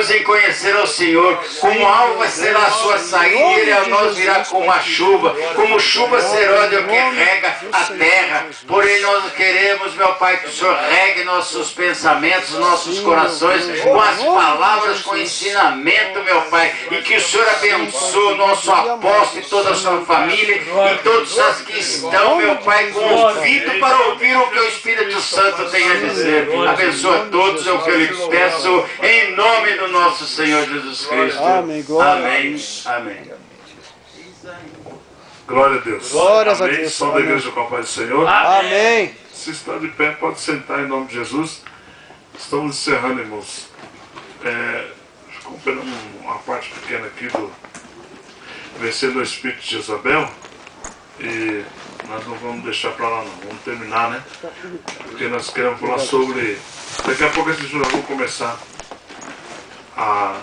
Queremos em conhecer ao Senhor. Como alva será a sua saída e Ele a nós virá como a chuva. Como chuva serôdia que rega a terra. Porém nós queremos, meu Pai, que o Senhor regue nossos pensamentos, nossos corações, com as palavras, com o ensinamento, meu Pai. E que o Senhor abençoe o nosso apóstolo e toda a sua família. E todos os que estão, meu Pai, com ouvido para ouvir o que o Espírito Santo tem a dizer. Abençoa a todos, é o que eu lhes peço, em nome do nosso Senhor Jesus Cristo. Amém. Amém. Glória a Deus. Glórias a Amém. Deus. Som da igreja com a paz do Senhor. Amém. Se está de pé, pode sentar em nome de Jesus. Estamos encerrando, irmãos. Ficou apenas uma parte pequena aqui do Vencendo o Espírito de Jezabel. E nós não vamos deixar para lá não. Vamos terminar, né? Porque nós queremos falar sobre... Daqui a pouco esses já vão começar a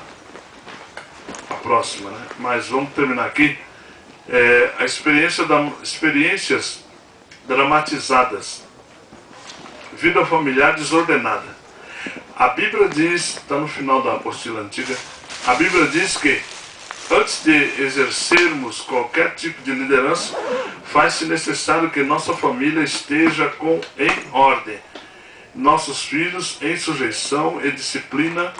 próxima, né? Mas vamos terminar aqui. Experiências dramatizadas. Vida familiar desordenada. A Bíblia diz, está no final da apostila antiga, a Bíblia diz que antes de exercermos qualquer tipo de liderança, faz-se necessário que nossa família esteja em ordem, nossos filhos em sujeição e disciplina,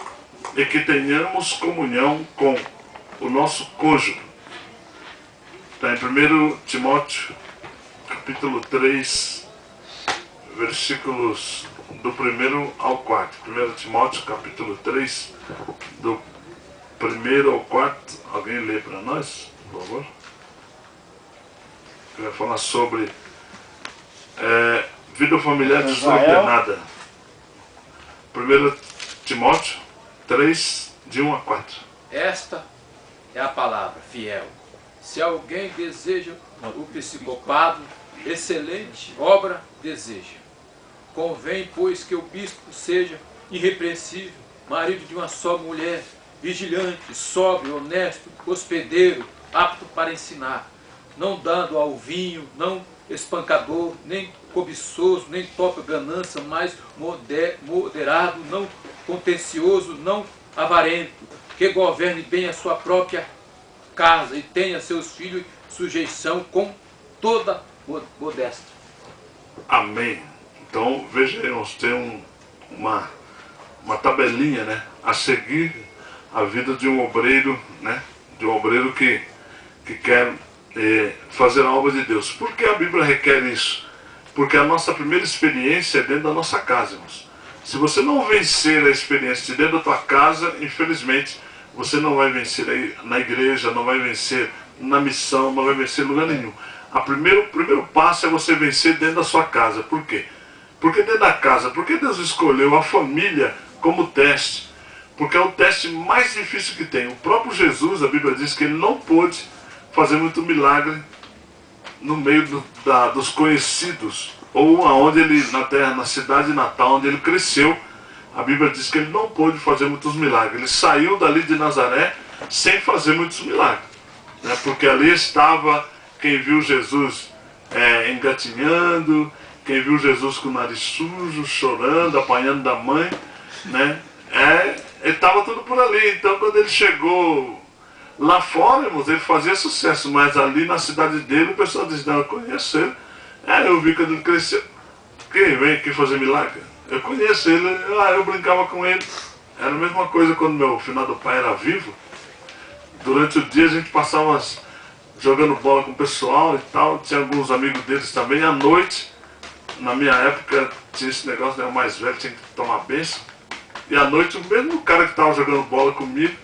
e que tenhamos comunhão com o nosso cônjuge. Está em 1 Timóteo, capítulo 3, versículos do 1 ao 4. 1 Timóteo, capítulo 3, do 1 ao 4. Alguém lê para nós, por favor? Eu ia falar sobre vida familiar desordenada. 1 Timóteo 3, de 1 a 4. Esta é a palavra fiel. Se alguém deseja o episcopado, excelente obra deseja. Convém, pois, que o bispo seja irrepreensível, marido de uma só mulher, vigilante, sóbrio, honesto, hospedeiro, apto para ensinar, não dando ao vinho, não espancador, nem cobiçoso, nem topa ganância, mas moderado, não contencioso, não avarento, que governe bem a sua própria casa e tenha seus filhos em sujeição com toda modéstia. Amém. Então, veja aí, nós temos uma tabelinha, né, a seguir a vida de um obreiro, né, de um obreiro que quer fazer a obra de Deus. Por que a Bíblia requer isso? Porque a nossa primeira experiência é dentro da nossa casa, irmãos. Se você não vencer a experiência de dentro da tua casa, infelizmente, você não vai vencer aí na igreja, não vai vencer na missão, não vai vencer em lugar nenhum. O primeiro passo é você vencer dentro da sua casa. Por quê? Porque dentro da casa, porque Deus escolheu a família como teste. Porque é o teste mais difícil que tem. O próprio Jesus, a Bíblia diz que ele não pôde fazer muito milagre no meio dos conhecidos, ou aonde ele, na cidade natal, onde ele cresceu. A Bíblia diz que ele não pôde fazer muitos milagres. Ele saiu dali de Nazaré sem fazer muitos milagres, né? Porque ali estava quem viu Jesus engatinhando, quem viu Jesus com o nariz sujo, chorando, apanhando da mãe, né? Ele estava tudo por ali. Então, quando ele chegou lá fora, irmãos, ele fazia sucesso, mas ali na cidade dele, o pessoal dizia: não, eu conheço ele. Eu vi quando ele cresceu. Quem vem aqui fazer milagre? Eu conheço ele, eu brincava com ele. Era a mesma coisa quando meu finado pai era vivo. Durante o dia a gente passava jogando bola com o pessoal e tal. Tinha alguns amigos deles também. À noite, na minha época, tinha esse negócio, né? O mais velho tinha que tomar bênção. E à noite, o mesmo cara que estava jogando bola comigo,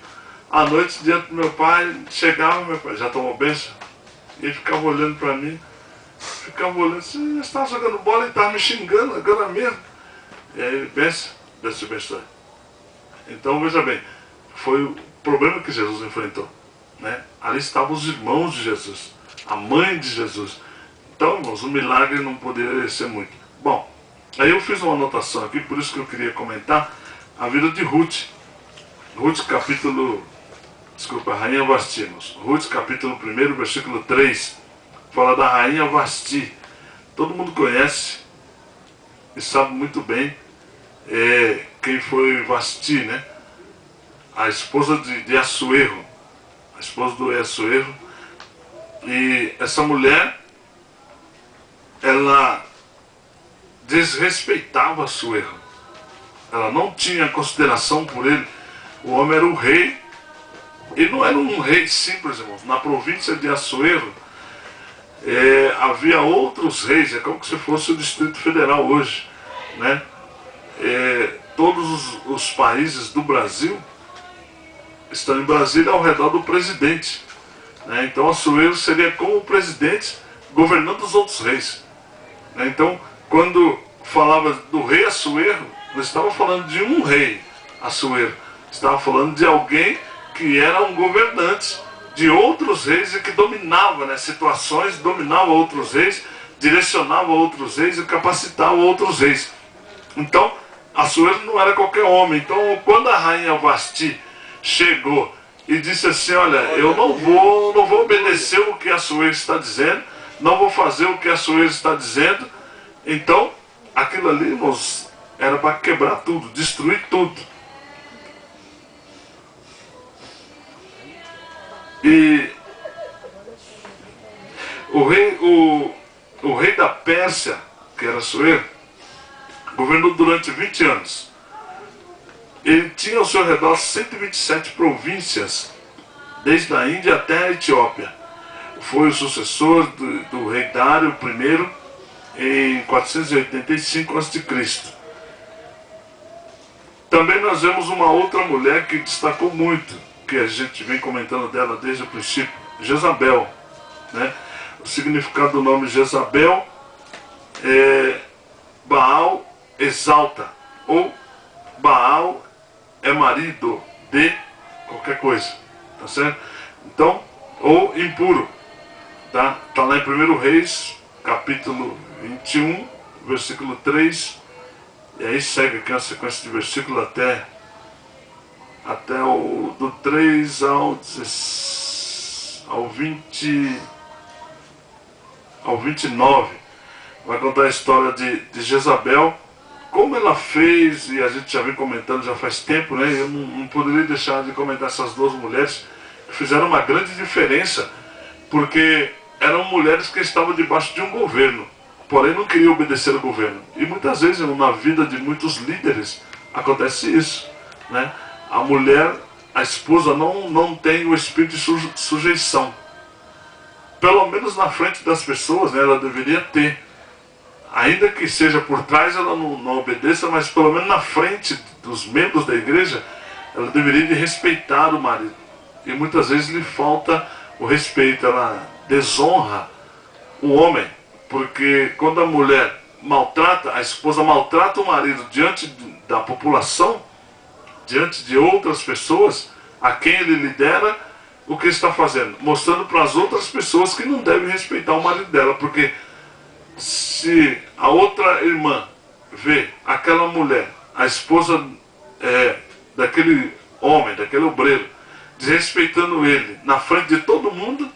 à noite, diante do meu pai, chegava, meu pai já tomou bênção? E ele ficava olhando para mim. Ficava olhando assim: eu estava jogando bola e estava me xingando agora mesmo. E aí ele pensa: Deus te abençoe. Então veja bem, foi o problema que Jesus enfrentou, né? Ali estavam os irmãos de Jesus, a mãe de Jesus. Então, irmãos, o milagre não poderia ser muito. Bom, aí eu fiz uma anotação aqui, por isso que eu queria comentar a vida de Ruth. Rainha Vasti, irmãos. Ruth capítulo 1, versículo 3, fala da Rainha Vasti. Todo mundo conhece e sabe muito bem quem foi Vasti, né? a esposa de Assuero, a esposa do Assuero. E essa mulher, ela desrespeitava Assuero. Ela não tinha consideração por ele. O homem era o rei. E não era um rei simples, irmãos. Na província de Assuero, havia outros reis. É como se fosse o Distrito Federal hoje, né? Todos os países do Brasil estão em Brasília ao redor do presidente, né? Então Assuero seria como o presidente governando os outros reis, né? Então, quando falava do rei Assuero, não estava falando de um rei Assuero, estava falando de alguém que era um governante de outros reis e que dominava, né, situações, dominava outros reis, direcionava outros reis e capacitava outros reis. Então, Assuero não era qualquer homem. Então, quando a rainha Vasti chegou e disse assim: olha, eu não vou obedecer o que Assuero está dizendo, não vou fazer o que Assuero está dizendo. Então, aquilo ali, irmãos, era para quebrar tudo, destruir tudo. E o rei da Pérsia, que era Assuero, governou durante 20 anos. Ele tinha ao seu redor 127 províncias, desde a Índia até a Etiópia. Foi o sucessor do rei Dário I em 485 a.C. Também nós vemos uma outra mulher que destacou muito, que a gente vem comentando dela desde o princípio, Jezabel, né? O significado do nome Jezabel é Baal exalta, ou Baal é marido de qualquer coisa, tá certo? Então, ou impuro, tá? Tá lá em 1 Reis, capítulo 21, versículo 3, e aí segue aqui uma sequência de versículos até do 3 ao 29. Vai contar a história de Jezabel, como ela fez, e a gente já vem comentando já faz tempo, né? Eu não poderia deixar de comentar essas duas mulheres que fizeram uma grande diferença, porque eram mulheres que estavam debaixo de um governo, porém não queriam obedecer ao governo. E muitas vezes na vida de muitos líderes acontece isso, né? A mulher, a esposa não tem o espírito de sujeição. Pelo menos na frente das pessoas, né, ela deveria ter. Ainda que seja por trás, ela não obedeça, mas pelo menos na frente dos membros da igreja, ela deveria de respeitar o marido. E muitas vezes lhe falta o respeito, ela desonra o homem. Porque quando a mulher maltrata, a esposa maltrata o marido diante da população, diante de outras pessoas, a quem ele lidera, o que está fazendo? Mostrando para as outras pessoas que não devem respeitar o marido dela, porque se a outra irmã vê aquela mulher, a esposa daquele homem, daquele obreiro, desrespeitando ele na frente de todo mundo,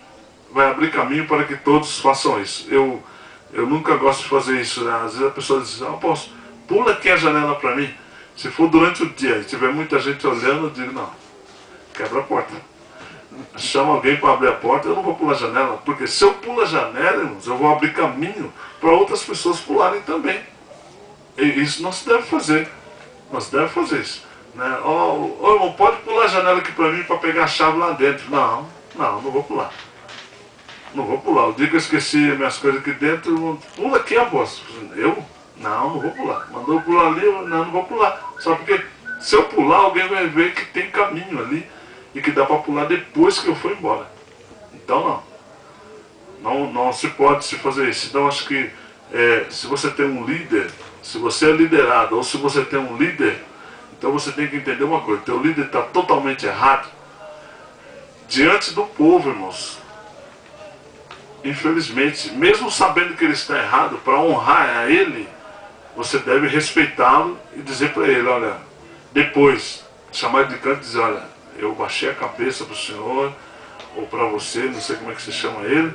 vai abrir caminho para que todos façam isso. Eu nunca gosto de fazer isso, né? Às vezes a pessoa diz: apóstolo, pula aqui a janela para mim. Se for durante o dia e tiver muita gente olhando, eu digo: não, quebra a porta. Chama alguém para abrir a porta. Eu não vou pular a janela, porque se eu pulo a janela, irmãos, eu vou abrir caminho para outras pessoas pularem também. E isso não se deve fazer. Não se deve fazer isso, né? Irmão, pode pular a janela aqui para mim para pegar a chave lá dentro. Não vou pular. Não vou pular. O dia que eu esqueci minhas coisas aqui dentro, pula aqui, apóstolo. Eu? Não vou pular. Mandou eu pular ali, não vou pular. Só porque se eu pular, alguém vai ver que tem caminho ali e que dá para pular depois que eu for embora. Então não se pode se fazer isso. Então acho que se você tem um líder, se você é liderado ou se você tem um líder, então você tem que entender uma coisa: teu líder está totalmente errado diante do povo, irmãos. Infelizmente, mesmo sabendo que ele está errado, para honrar a ele, você deve respeitá-lo e dizer para ele: olha, depois, chamar de canto e dizer: olha, eu baixei a cabeça para o senhor, ou para você, não sei como é que você chama ele.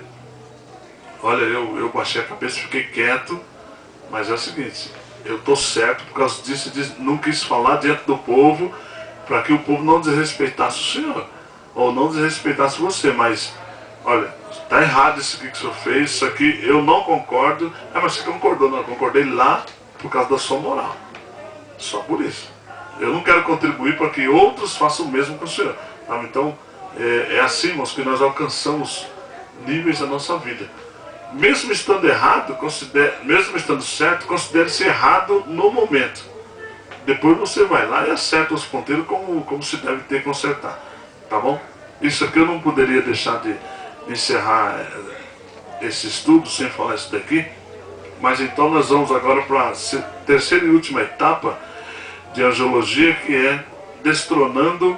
Olha, eu baixei a cabeça, fiquei quieto, mas é o seguinte, eu estou certo por causa disso, não quis falar diante do povo, para que o povo não desrespeitasse o Senhor, ou não desrespeitasse você, mas, olha, está errado isso aqui que o Senhor fez, isso aqui eu não concordo. Mas você concordou? Não, eu concordei lá por causa da sua moral, só por isso. Eu não quero contribuir para que outros façam o mesmo com o Senhor. Tá? Então, é assim, irmãos, que nós alcançamos níveis da nossa vida. Mesmo estando errado, mesmo estando certo, considere-se errado no momento. Depois você vai lá e acerta os ponteiros como se deve ter que consertar. Tá bom? Isso aqui eu não poderia deixar de encerrar esse estudo sem falar isso daqui. Mas então nós vamos agora para a terceira e última etapa de angiologia, que é destronando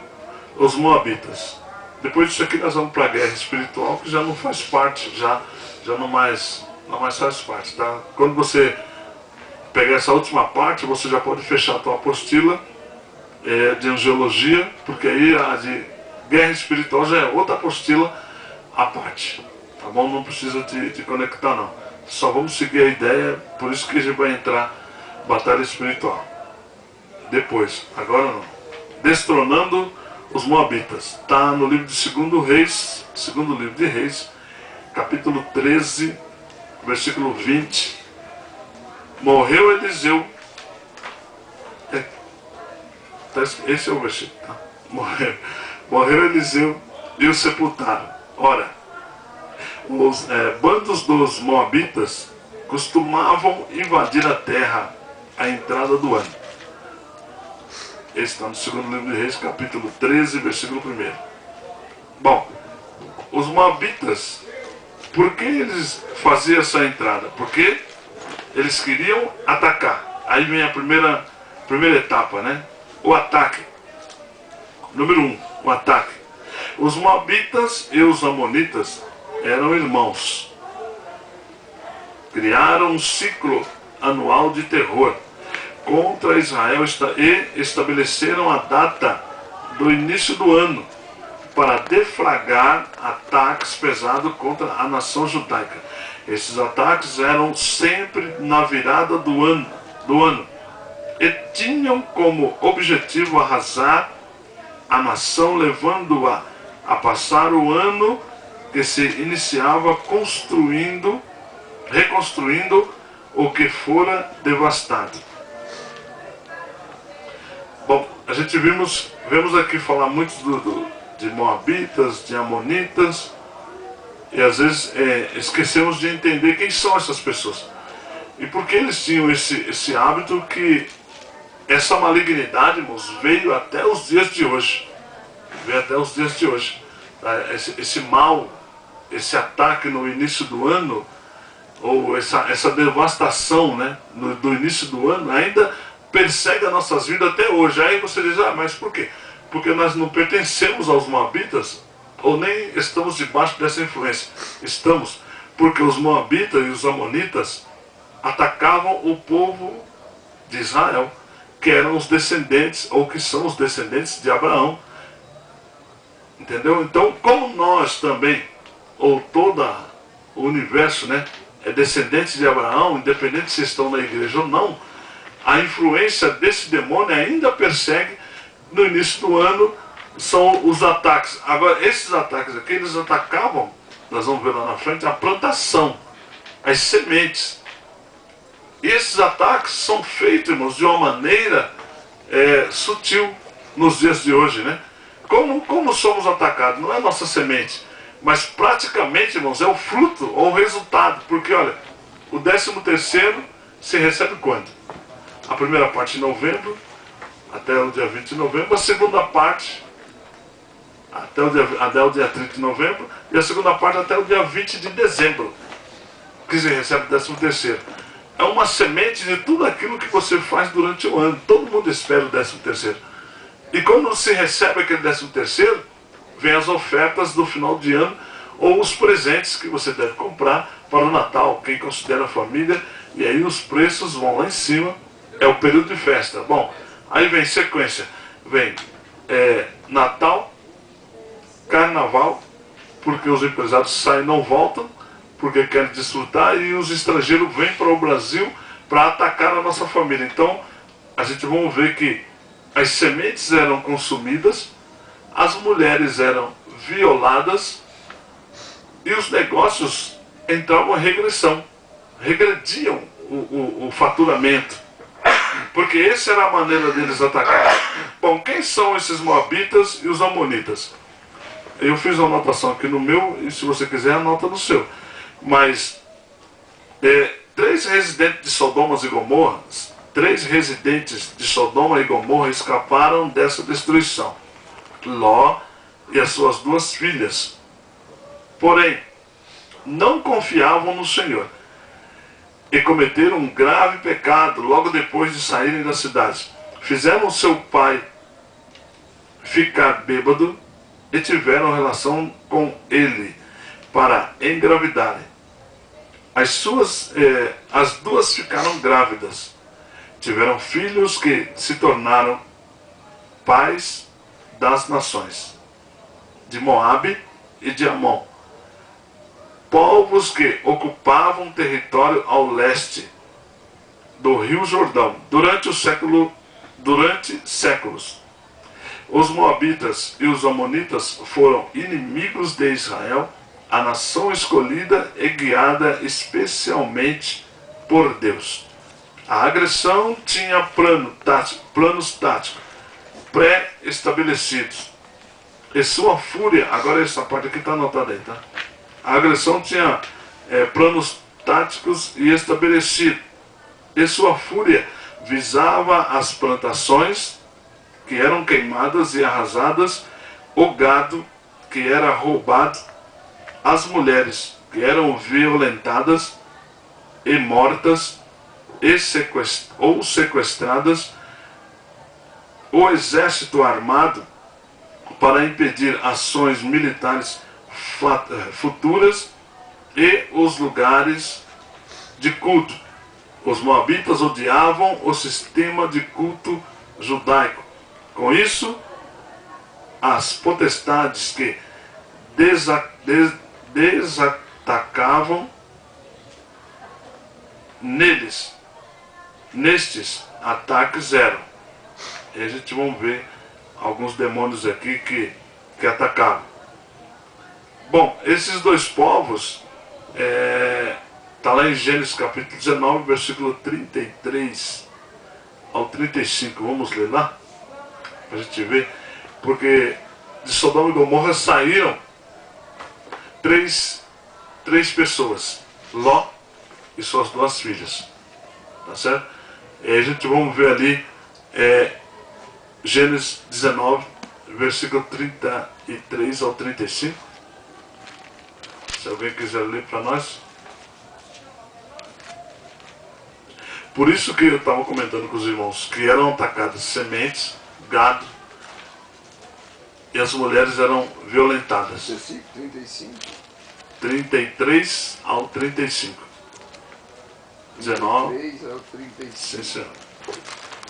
os moabitas. Depois disso aqui nós vamos para a guerra espiritual, que já não faz parte, já não mais faz parte, tá? Quando você pegar essa última parte, você já pode fechar a tua apostila de angiologia, porque aí a de guerra espiritual já é outra apostila à parte, tá bom? Não precisa te conectar não, só vamos seguir a ideia, por isso que a gente vai entrar batalha espiritual depois, agora não. Destronando os moabitas, está no livro de segundo livro de Reis, capítulo 13, versículo 20. Morreu Eliseu. Esse é o versículo, tá? Morreu Eliseu e o sepultaram. Ora, os bandos dos moabitas costumavam invadir a terra à entrada do ano. Esse está no segundo livro de Reis, capítulo 13, versículo 1. Bom, os moabitas, por que eles faziam essa entrada? Porque eles queriam atacar. Aí vem a primeira etapa, né? O ataque. Número 1, o ataque. Os moabitas e os amonitas eram irmãos. Criaram um ciclo anual de terror contra Israel e estabeleceram a data do início do ano para deflagrar ataques pesados contra a nação judaica. Esses ataques eram sempre na virada do ano e tinham como objetivo arrasar a nação, levando-a a passar o ano que se iniciava reconstruindo o que fora devastado. Bom, a gente vemos aqui falar muito de moabitas, de amonitas, e às vezes esquecemos de entender quem são essas pessoas. E por que eles tinham esse hábito, que essa malignidade, irmãos, veio até os dias de hoje. Veio até os dias de hoje. Esse mal, esse ataque no início do ano, ou essa devastação, né, do início do ano, ainda persegue as nossas vidas até hoje. Aí você diz, mas por quê? Porque nós não pertencemos aos moabitas, ou nem estamos debaixo dessa influência. Estamos, porque os moabitas e os amonitas atacavam o povo de Israel, que eram os descendentes, ou que são os descendentes de Abraão. Entendeu? Então, como nós também, ou todo o universo, né, é descendente de Abraão, independente se estão na igreja ou não, a influência desse demônio ainda persegue. No início do ano são os ataques. Agora, esses ataques aqui, eles atacavam, nós vamos ver lá na frente, a plantação, as sementes. E esses ataques são feitos, irmãos, de uma maneira sutil nos dias de hoje, né? Como somos atacados? Não é a nossa semente, mas praticamente, irmãos, é o fruto ou o resultado. Porque, olha, o 13º se recebe quando? A primeira parte em novembro, até o dia 20 de novembro, a segunda parte até o dia 30 de novembro, e a segunda parte até o dia 20 de dezembro, que se recebe o 13º. É uma semente de tudo aquilo que você faz durante o ano. Todo mundo espera o 13º. E quando se recebe aquele 13º, vem as ofertas do final de ano, ou os presentes que você deve comprar para o Natal, quem considera a família, e aí os preços vão lá em cima. É o período de festa. Bom, aí vem sequência. Vem Natal, Carnaval, porque os empresários saem e não voltam, porque querem desfrutar, e os estrangeiros vêm para o Brasil para atacar a nossa família. Então, a gente vai ver que as sementes eram consumidas, as mulheres eram violadas e os negócios entravam em regressão, regrediam o faturamento, porque essa era a maneira deles atacar. Bom, quem são esses moabitas e os amonitas? Eu fiz uma anotação aqui no meu, e se você quiser anota no seu. Mas 3 residentes de Sodoma e Gomorra, 3 residentes de Sodoma e Gomorra escaparam dessa destruição: Ló e as suas 2 filhas. Porém, não confiavam no Senhor e cometeram um grave pecado logo depois de saírem da cidade. Fizeram seu pai ficar bêbado e tiveram relação com ele para engravidarem. As 2 ficaram grávidas, tiveram filhos que se tornaram pais das nações de Moabe e de Amon, povos que ocupavam território ao leste do rio Jordão durante séculos. Os moabitas e os amonitas foram inimigos de Israel, a nação escolhida e guiada especialmente por Deus. A agressão tinha planos táticos pré-estabelecidos. E sua fúria, agora essa parte aqui está anotada aí, tá? A agressão tinha planos táticos e estabelecidos. E sua fúria visava as plantações que eram queimadas e arrasadas, o gado que era roubado, as mulheres que eram violentadas e mortas ou sequestradas, o exército armado para impedir ações militares futuras e os lugares de culto. Os moabitas odiavam o sistema de culto judaico. Com isso, as potestades que desatacavam nestes ataques eram. E a gente vai ver alguns demônios aqui que atacavam. Bom, esses 2 povos, está lá em Gênesis capítulo 19, versículo 33 ao 35. Vamos ler lá, para a gente ver. Porque de Sodoma e Gomorra saíram 3 pessoas: Ló e suas 2 filhas. Tá certo? E a gente vamos ver ali Gênesis 19, versículo 33 ao 35. Se alguém quiser ler para nós. Por isso que eu estava comentando com os irmãos que eram atacadas sementes, gado, e as mulheres eram violentadas. 35. 33 ao 35. 19. 33 ao 35. Sim, senhor.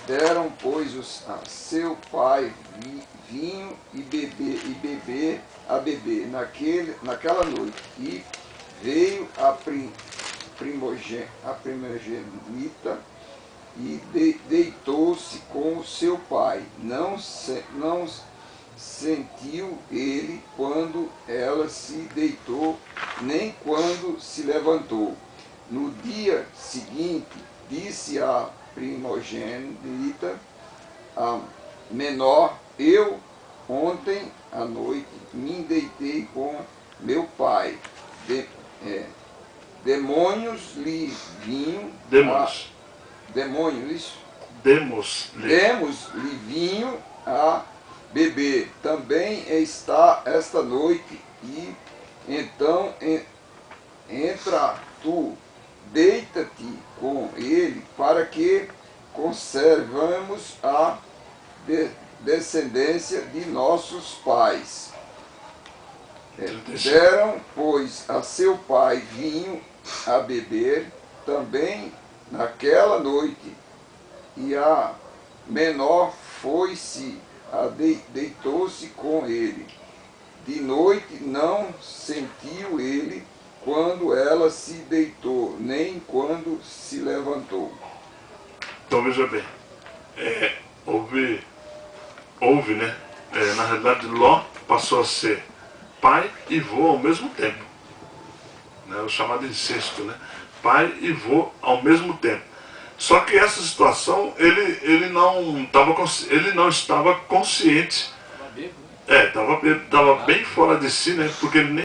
Deram, pois, a seu pai vinho e beber naquela noite, e veio a primogênita e deitou-se com seu pai. Não sentiu ele quando ela se deitou, nem quando se levantou. No dia seguinte, disse a primogênita, a menor: eu ontem à noite me deitei com meu pai. Demos-lhe vinho a beber também esta noite, e então entra tu, deita-te com ele, para que conservemos a descendência de nossos pais. Deram, pois, a seu pai vinho a beber também naquela noite, e a menor foi-se, deitou-se com ele. De noite não sentiu ele quando ela se deitou, nem quando se levantou. Então veja bem, houve houve, né? Na realidade, Ló passou a ser pai e vô ao mesmo tempo, né? O chamado incesto, né? Pai e vô ao mesmo tempo. Só que essa situação ele não estava consciente. Estava bem fora de si, né? Porque ele nem